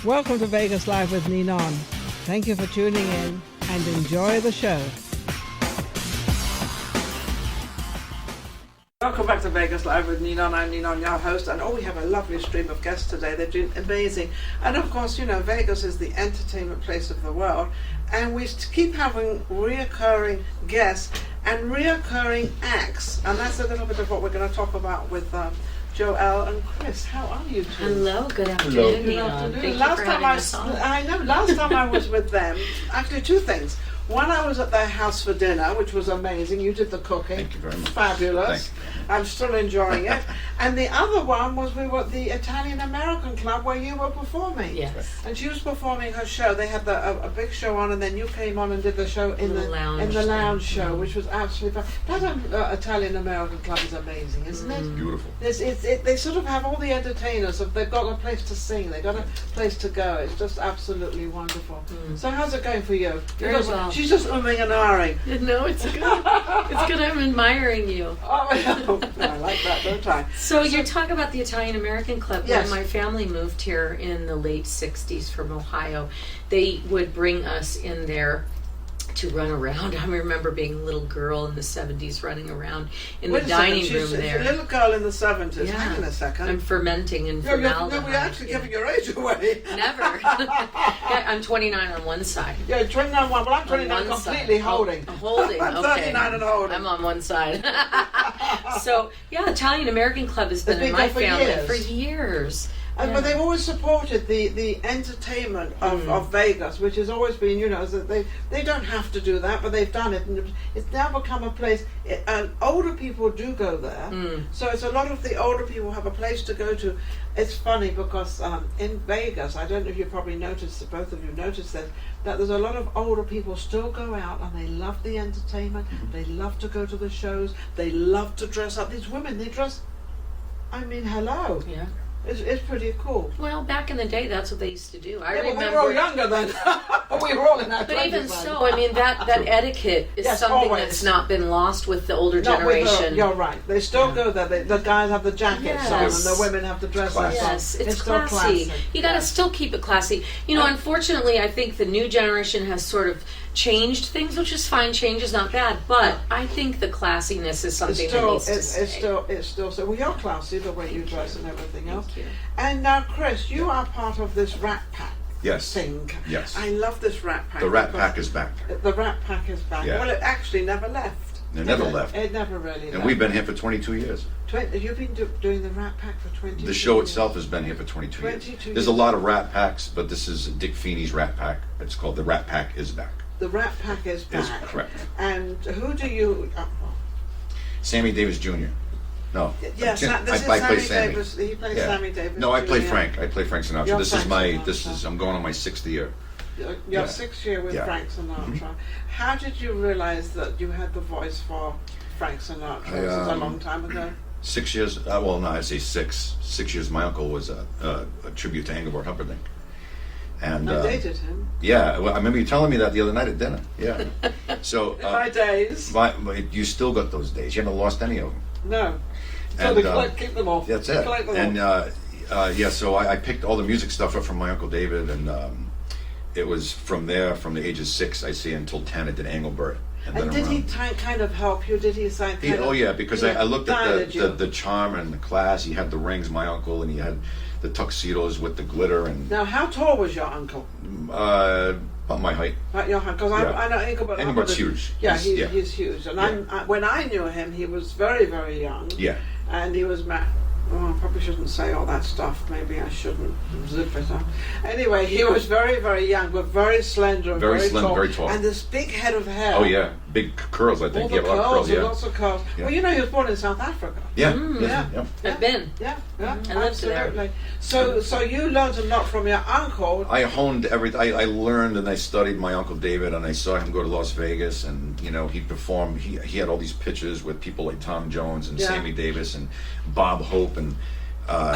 Welcome to Vegas Live with Ninon. Thank you for tuning in and enjoy the show. Welcome back to Vegas Live with Ninon. I'm Ninon, your host, and we have a lovely stream of guests today. They're doing amazing. And of course, you know, Vegas is the entertainment place of the world, and we keep having reoccurring guests and reoccurring acts, and that's a little bit of what we're going to talk about with Joelle and Chris. How are you two? Hello, good afternoon, Ninon. Thank you for having us on. I know, last time I was with them, actually two things. One, I was at their house for dinner, which was amazing. You did the cooking. Thank you very much. Fabulous. Thank you. I'm still enjoying it. And the other one was we were at the Italian American Club where you were performing. Yes. And she was performing her show. They had a big show on, and then you came on and did the show in the lounge show, which was absolutely fun. That Italian American Club is amazing, isn't it? Beautiful. They sort of have all the entertainers. They've got a place to sing. They've got a place to go. It's just absolutely wonderful. So how's it going for you? Very well. She's just umming and ahhing. No, it's good. It's good. I'm admiring you. Oh, I like that, don't I? So you're talking about the Italian American Club. Yes. When my family moved here in the late 60s from Ohio, they would bring us in there to run around. I remember being a little girl in the 70s running around in the dining room there. A little girl in the 70s. Yeah. Hang on a second. I'm fermenting in No, formaldehyde. we're actually giving your age away. Never. Yeah, I'm 29 on one side. Yeah, 29 one. Well, I'm 29 one completely side. holding. Oh, holding. I'm Okay. 39 and holding. I'm on one side. So, yeah, Italian American Club has been It's in been my there for family years. for years. But they've always supported the entertainment of Vegas, which has always been, you know, that they don't have to do that, but they've done it, and it's now become a place. And older people do go there, so it's a lot of the older people have a place to go to. It's funny because in Vegas, I don't know if you probably noticed, both of you noticed this, that there's a lot of older people still go out and they love the entertainment. They love to go to the shows. They love to dress up. These women, they dress. I mean, hello. Yeah. It's pretty cool. Well, back in the day, that's what they used to do. I But remember. we were all younger then. We were all in our 20s. But even then. so, I mean, that etiquette is Yes, something always. that's not been lost with the older Not with generation. you're right. They still go there. The guys have the jackets on, and Yes. the women have the dresses on. Yes, it's still classy. classic. You got to still keep it classy. You know, unfortunately, I think the new generation has sort of changed things, which is fine. Change is not bad, but I think the classiness is something that needs to stay. It's still so. Well, you're classy the way you dress and everything else. Thank you. And now, Chris, you are part of this Rat Pack Yes. thing. Yes. I love this Rat Pack. The Rat because Pack is back. The Rat Pack is back. Yeah. Well, it actually never left. It never did left. It never really left. And we've been here for 22 years. You've been doing the Rat Pack for 22 The show years. itself has been here for 22 years. 22 There's a years. lot of Rat Packs, but this is Dick Feeney's Rat Pack. It's called The Rat Pack is Back. The Rat Pack is back. Is correct. And who do you... Sammy Davis Jr. No. Yes, this I is play Sammy Sammy. Davis. He plays Yeah. Sammy Davis. No, I play Jr. Frank. I play Frank Sinatra. You're This is Frank my. Sinatra. I'm going on my 6th year. Your Yeah. 6th year with Yeah. Frank Sinatra. How did you realize that you had the voice for Frank Sinatra? This is a long time ago. 6 years. Well, no, I say 6. 6 years. My uncle was a tribute to Engelbert Humperdinck. And I dated him. yeah, well, I remember you telling me that the other night at dinner. Yeah. So In my days. you still got those days. You haven't lost any of them. No. So And, they keep them all. That's They it. collect them And all. yeah, so I picked all the music stuff up from my Uncle David, and it was from there, from the age of 6, I see, until 10, I did Engelbert. And then did he around. kind of help you? Did he sign kind of... Oh yeah, because I looked at guided you? the charm and the class. He had the rings, my uncle, and he had the tuxedos with the glitter and Now, how tall was your uncle? about my height. Your because Yeah. I know Engelbert. Engelbert's huge. Yeah, He's- he's huge. And Yeah. when I knew him, he was very, very young. Yeah. And he was I probably shouldn't say all that stuff. Maybe I shouldn't zip it up. Anyway, he was very, very young, but very slender and Very very slim, tall. very tall. And this big head of hair. Oh yeah, big curls. I All think the he had a lot of curls curls. and Yeah. lots of curls. Yeah. Well, you know, he was born in South Africa. Yeah. Yeah. Yeah. I've been. Yeah, I lived there. absolutely. So you learned a lot from your uncle. I honed everything. I learned and I studied my Uncle David, and I saw him go to Las Vegas, and he performed. He had all these pictures with people like Tom Jones and Yeah. Sammy Davis and Bob Hope, and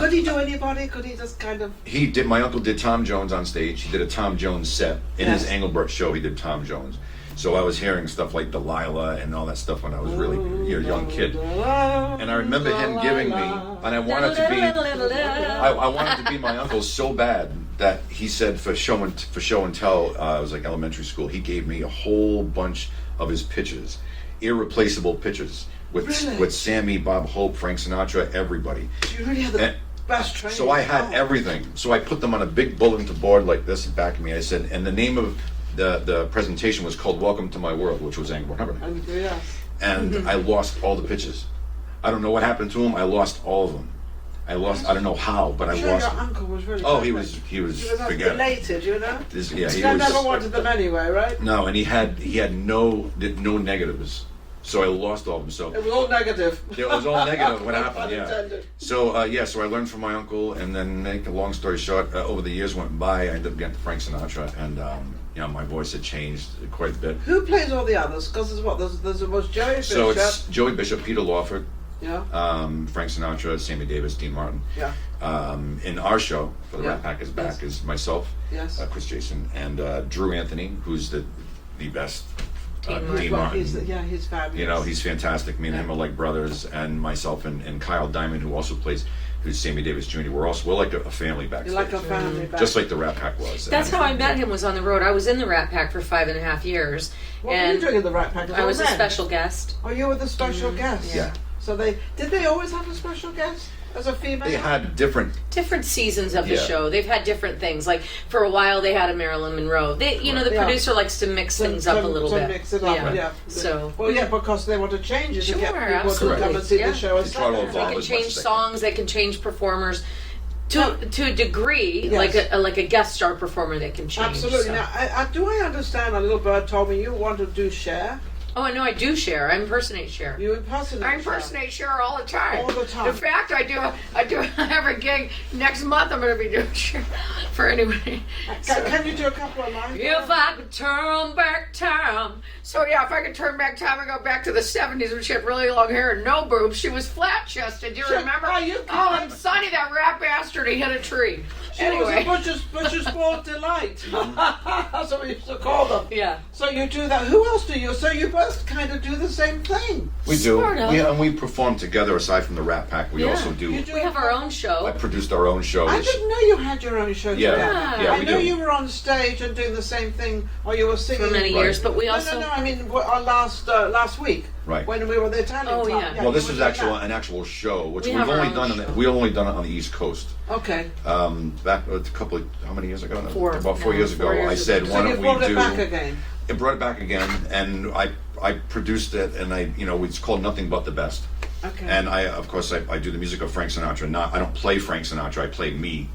Could he do anybody? Could he just kind of... he did. My uncle did Tom Jones on stage. He did a Tom Jones set in his Yes. Engelbert show. He did Tom Jones. So I was hearing stuff like Delilah and all that stuff when I was really a young kid. And I remember him giving me, and I wanted to be, I wanted to be my uncle so bad that he said for show and tell, I was like elementary school, he gave me a whole bunch of his pictures, irreplaceable pictures with Sammy, Bob Hope, Frank Sinatra, everybody. You really had the best training. So I had everything. So I put them on a big bulletin board like this in back of me. I said, and the name of the presentation was called "Welcome to My World," which was Angkor Wat. And I lost all the pictures. I don't know what happened to them. I lost all of them. I don't know how, but I lost your them. uncle was really He was elated, you know? He never wanted them anyway, right? No, and he had no negatives. So I lost all of them. So it was all negative. It was all negative. What happened? Unintended. So so I learned from my uncle, and then make a long story short, over the years went by, I ended up getting to Frank Sinatra, and my voice had changed quite a bit. Who plays all the others? Because there's the most Joey Bishop. So it's Joey Bishop, Peter Lawford, yeah, Frank Sinatra, Sammy Davis, Dean Martin. Yeah. In our show, for the Rat Pack is Back, is myself, yes, Chris Jason, and Drew Anthony, who's the best. Dean Martin. He's fabulous. You know, he's fantastic. Me and him are like brothers, and myself and Kyle Diamond, who also plays, who's Sammy Davis Jr. We're like a family backstage. You're like a family backstage. Just like the Rat Pack was. That's how I met him, was on the road. I was in the Rat Pack for 5.5 years. What were you doing in the Rat Pack? I was a special guest. Oh, you were the special guest? Yeah. So did they always have a special guest as a female? They had different seasons of the show. They've had different things. Like for a while, they had a Marilyn Monroe. The producer likes to mix things up a little bit. Mix it up, yeah. So because they want to change it to get people absolutely. to come and see the show. They try to They evolve can as much change as they songs. They can change performers. To a degree, Yes. like a guest star performer, they can change. Absolutely. So. Now, I understand? A little bird told me you want to do Cher. Oh, I know. I do Cher. I impersonate Cher. You impersonate. I impersonate Cher all the time. All the time. In fact, I do. I have a gig next month. I'm going to be doing Cher for anybody. Can you do a couple of lines? If I could turn back time. So if I could turn back time and go back to the 70s when she had really long hair and no boobs, she was flat-chested. Do you remember? And Sonny, that rat bastard, he hit a tree. Anyway. She was a Butcher's Ball Delight. That's what we used to call them. Yeah. So you do that. Who else do you? So you both kind of do the same thing. We do. Sort of. And we perform together aside from the Rat Pack. We also do. We have our own show. I produced our own show. I didn't know you had your own show. Yeah, I know you were on stage and doing the same thing, or you were singing for many years. But we also I mean, last week, right, when we were the Italian. Oh, time. yeah. Well, this is an actual show, which we've only done. We only done it on the East Coast. Okay. Back a couple of how many years ago? About 4 years ago. 4 years I said, ago. why don't we do? So you brought it back again. It brought it back again, and I produced it, and it's called Nothing But the Best. Okay. And I do the music of Frank Sinatra. I don't play Frank Sinatra. I play me.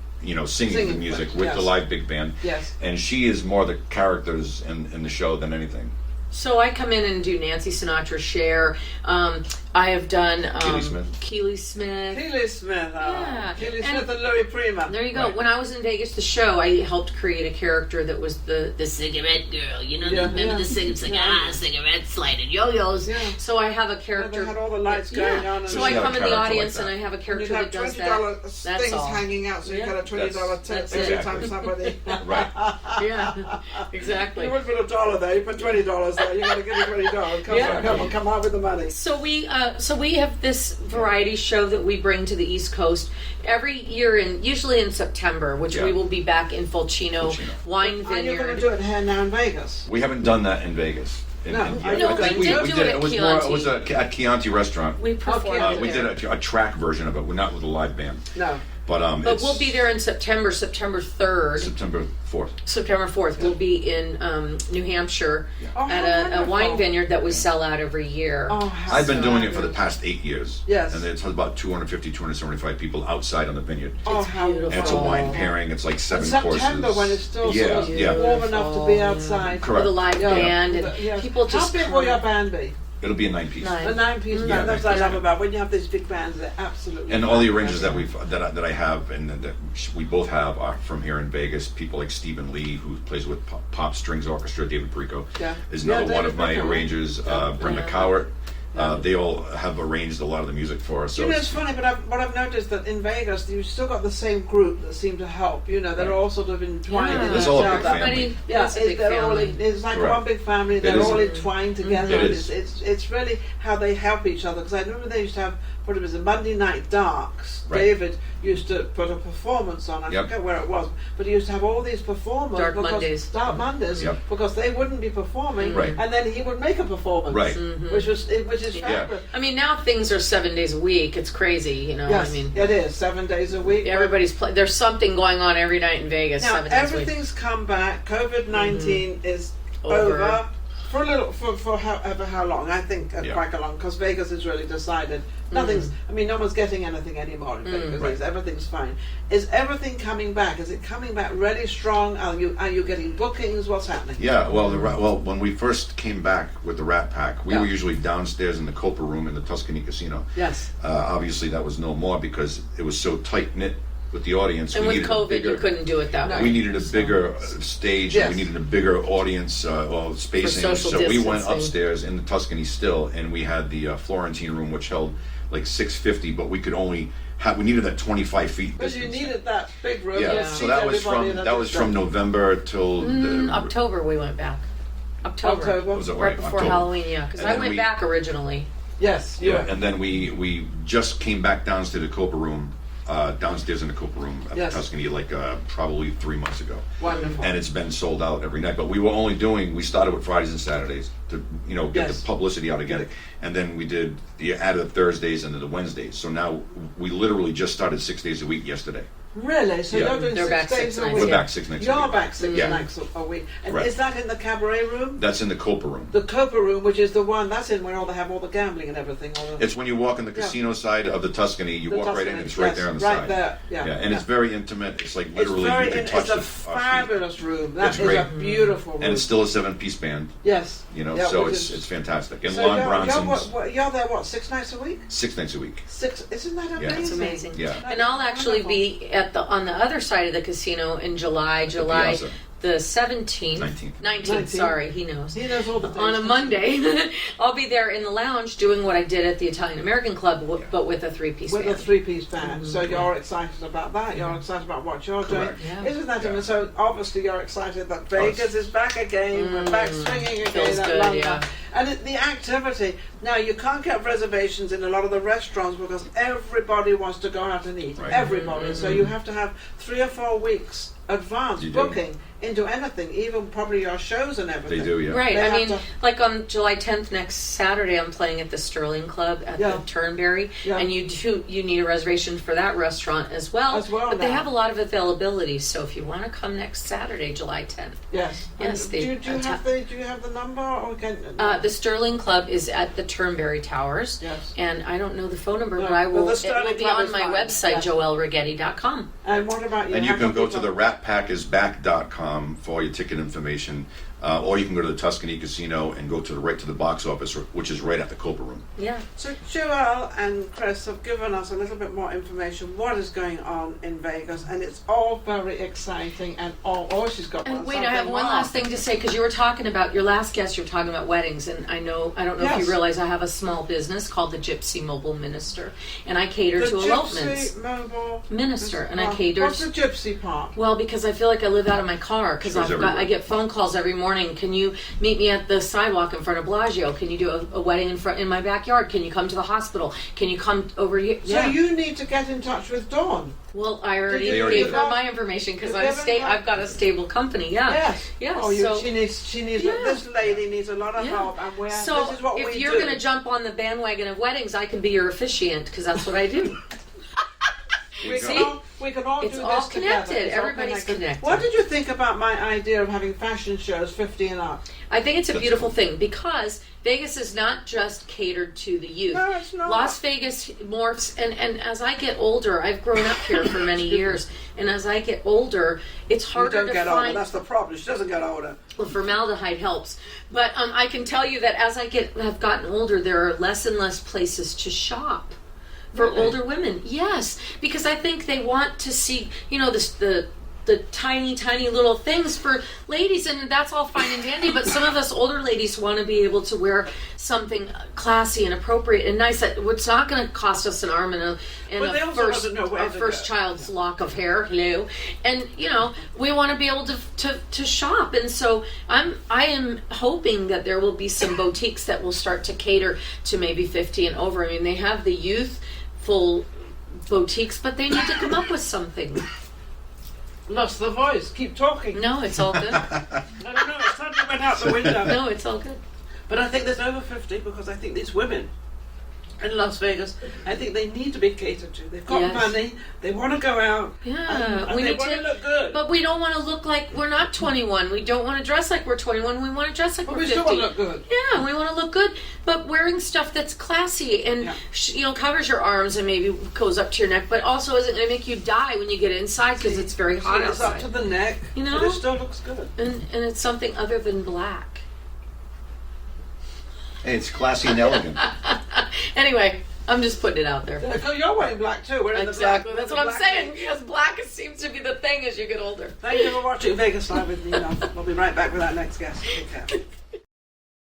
Singing the music with the live big band. Yes. And she is more the characters in the show than anything. So I come in and do Nancy Sinatra, Cher. I have done Keely Smith. Keely Smith. Keely Smith. Yeah. Keely Smith and Louis Prima. There you go. Right. When I was in Vegas, the show, I helped create a character that was the cigarette girl. Remember the cigarette sliding yo-yos. Yeah. So I have a character. They had all the lights going on. So I come in the audience and I have a character that does that. $20 things hanging out, so you get a $20 tip every time somebody. Right. Yeah. Exactly. You wouldn't put $1 there. You put $20 there. You got to give me $20. Come on with the money. So we have this variety show that we bring to the East Coast every year, usually in September, which we will be back in Fulcino Wine Vineyard. And you're going to do it here now in Vegas. We haven't done that in Vegas. We did do it at Chianti. It was at Chianti restaurant. We performed we did a track version of it. We're not with a live band. No. But we'll be there in September 3rd. September 4th. September 4th. We'll be in New Hampshire at a wine vineyard that we sell out every year. I've been doing it for the past 8 years. Yes. And it's about 250, 275 people outside on the vineyard. It's beautiful. And it's a wine pairing. It's like 7 courses. September when it's still warm enough to be outside. Correct. With a live band. And people just How big will your band be? It'll be a 9-piece. A 9-piece band. That's what I love about when you have these big bands. They're absolutely. And all the arrangers that I have and that we both have are from here in Vegas. People like Stephen Lee, who plays with Pop Strings Orchestra. David Perico is another one of my arrangers. Brenda Cowart They all have arranged a lot of the music for us. So You know, it's funny, but I've noticed that in Vegas, you've still got the same group that seem to help. You know, they're Right. all sort of entwined Yeah. in It's each all a other. big family. Everybody- Yeah, it's a big they're all family. it's like Correct. one big family. It They're is. all entwined together. It and is. It's really how they help each other. Because I remember they used to have what it was a Monday night darks. Right. David used to put a performance on. I Yep. forget where it was, but he used to have all these performers. Dark because, Mondays. Dark Mondays. Yep. Because they wouldn't be performing, Right. and then he would make a performance. Right. Which is Yeah. fabulous. I mean, now things are 7 days a week. It's crazy, you know. Yes, I mean, it is 7 days a week. everybody's there's something going on every night in Vegas. Now 7 days a week. everything's come back. COVID-19 is Over. over for a little for however how long. I think Yeah. quite a long because Vegas has really decided nothing's. I mean, no one's getting anything anymore in Vegas. Right. Everything's fine. Is everything coming back? Is it coming back really strong? Are you getting bookings? What's happening? Yeah, well, when we first came back with the Rat Pack, we Yeah. were usually downstairs in the Copa room in the Tuscany Casino. Yes. Obviously, that was no more because it was so tight knit with the audience. And We with needed a COVID, bigger- you couldn't do it that No. way. We needed a bigger stage. Yes. And we needed a bigger audience spacing. social So we went distancing. upstairs in the Tuscany still, and we had the Florentine room, which held like 650, but we could only have. We needed that 25 feet Because you distance. needed that big room. Yeah, to so seat that was everybody from at that a was from distance. November till October we went back. October. Was it Right before October. Halloween, yeah. Because And I then went we- back originally. Yes. You Yeah, were. and then we just came back downstairs to the Copa room, downstairs in the Copa room at Yes. the Tuscany like probably 3 months ago. Wonderful. And it's been sold out every night. But we started with Fridays and Saturdays to get Yes. the publicity out again, and then we added the Thursdays and then the Wednesdays. So now we literally just started 6 days a week yesterday. Really? So Yeah. you're doing They're 6 back days 6 a nights, week? We're yeah. back 6 nights. a You're week. back 6 Yeah. nights a week. And Right. is that in the cabaret room? That's in the Copa room. The Copa room, which is the one that's in where they have all the gambling and everything. All the, It's when you walk in the Yeah. casino side of the Tuscany, you the walk right in, Tuscany, it's right yes, there on the right side. there, yeah. And it's very intimate. It's like It's literally very. you can touch It's a our feet. fabulous room. That It's is great. a beautiful room. And it's still a 7-piece band, yes. so which it's is- fantastic. And So Lon you're Bronson's you're there 6 nights a week? 6 nights a week. 6. Isn't that amazing? Yeah. It's amazing. Yeah. And I'll actually Wonderful. be on the other side of the casino in July Piazza. the 17th. 19th. 19th, sorry, he knows. He knows all the On a dates. Monday, I'll be there in the lounge doing what I did at the Italian American Club, but with a 3-piece With band. a 3-piece band. So you're excited about that. You're excited about what you're Correct. doing. Yeah. Isn't that Yeah. amazing? So obviously you're excited that Vegas is back again. We're back swinging again. Feels at good, London. yeah. And the activity. Now you can't get reservations in a lot of the restaurants because everybody wants to go out and eat. Right. Everybody. So you have to have 3 or 4 weeks advance You do. booking into anything, even probably your shows and everything. They do, yeah. Right. They I have mean, to- like on July 10th, next Saturday, I'm playing at the Sterling Club at Yeah. the Turnberry, Yeah. and you need a reservation for that restaurant as well. But they now. have a lot of availability, so if you want to come next Saturday, July 10th, Yes. Yes, And they- do you have the number or can the Sterling Club is at the Turnberry Towers. Yes. And I don't know the phone number, No, but I but will. the It Sterling will be Club on is my fine. website, Yes. joelleghetti.com. And what about you? And you How can can go to people- the ratpackisback.com for all your ticket information, or you can go to the Tuscany Casino and go right to the box office, which is right at the Copa room. Yeah. So Joelle and Chris have given us a little bit more information what is going on in Vegas, and it's all very exciting. And she's got And one. wait, I have one last thing to say because you were talking about your last guest. You were talking about weddings, and I don't know if Yes. you realize I have a small business called the Gypsy Mobile Minister, and I cater The to elopements. Gypsy Mobile Minister, and I Part. cater. What's the gypsy part? Well, because I feel like I live out of my car because Shows everywhere. I get phone calls every morning. Can you meet me at the sidewalk in front of Bellagio? Can you do a wedding in my backyard? Can you come to the hospital? Can you come over here? So you need to get in touch with Dawn. Well, I already Did you gave give her her- my information because you given her- I've got a stable company. Yeah. Yes. Yeah. Oh, so, she needs. Yeah. This lady needs a lot of Yeah. help, and so this is what if we you're do. going to jump on the bandwagon of weddings, I can be your officiant because that's what I do. We See? can all It's do all this connected. together. It's all Everybody's connected. What did you think about my idea of having fashion shows 50 and up? I think it's a That's beautiful cool. thing because Vegas is not just catered to the youth. No, it's not. Las Vegas morphs, and as I get older, I've grown up here for many years, and as I get older, it's You harder don't to get older. find. That's the problem. She doesn't get older. Well, formaldehyde helps, but I can tell you that as I have gotten older, there are less and less places to shop for Really? older women. Yes, because I think they want to see, the tiny little things for ladies, and that's all fine and dandy, but some of us older ladies want to be able to wear something classy and appropriate and nice that it's not going to cost us an arm and our first child's lock of hair. Hello. And we want to be able to shop, and so I am hoping that there will be some boutiques that will start to cater to maybe 50 and over. I mean, they have the youthful boutiques, but they need to come up with something. Lost the voice. Keep talking. No, it's all good. I don't know. It suddenly went out the window. No, it's all good. But I think there's over 50 because I think these women in Las Vegas, I think they need to be catered to. They've got money. They want to go out. Yeah, and they want to look good. But we don't want to look like we're not 21. We don't want to dress like we're 21. We want to dress like we're 50. But we still want to look good. Yeah, we want to look good, but wearing stuff that's classy and covers your arms and maybe goes up to your neck, but also isn't going to make you die when you get inside because it's very hot outside. It's up to the neck. But it still looks good. And it's something other than black. Hey, it's classy and elegant. Anyway, I'm just putting it out there. You're wearing black too. We're in exactly. The black. That's what I'm saying. Because black seems to be the thing as you get older. Thank you for watching Vegas Live with Ninon. We'll be right back with our next guest. Take care.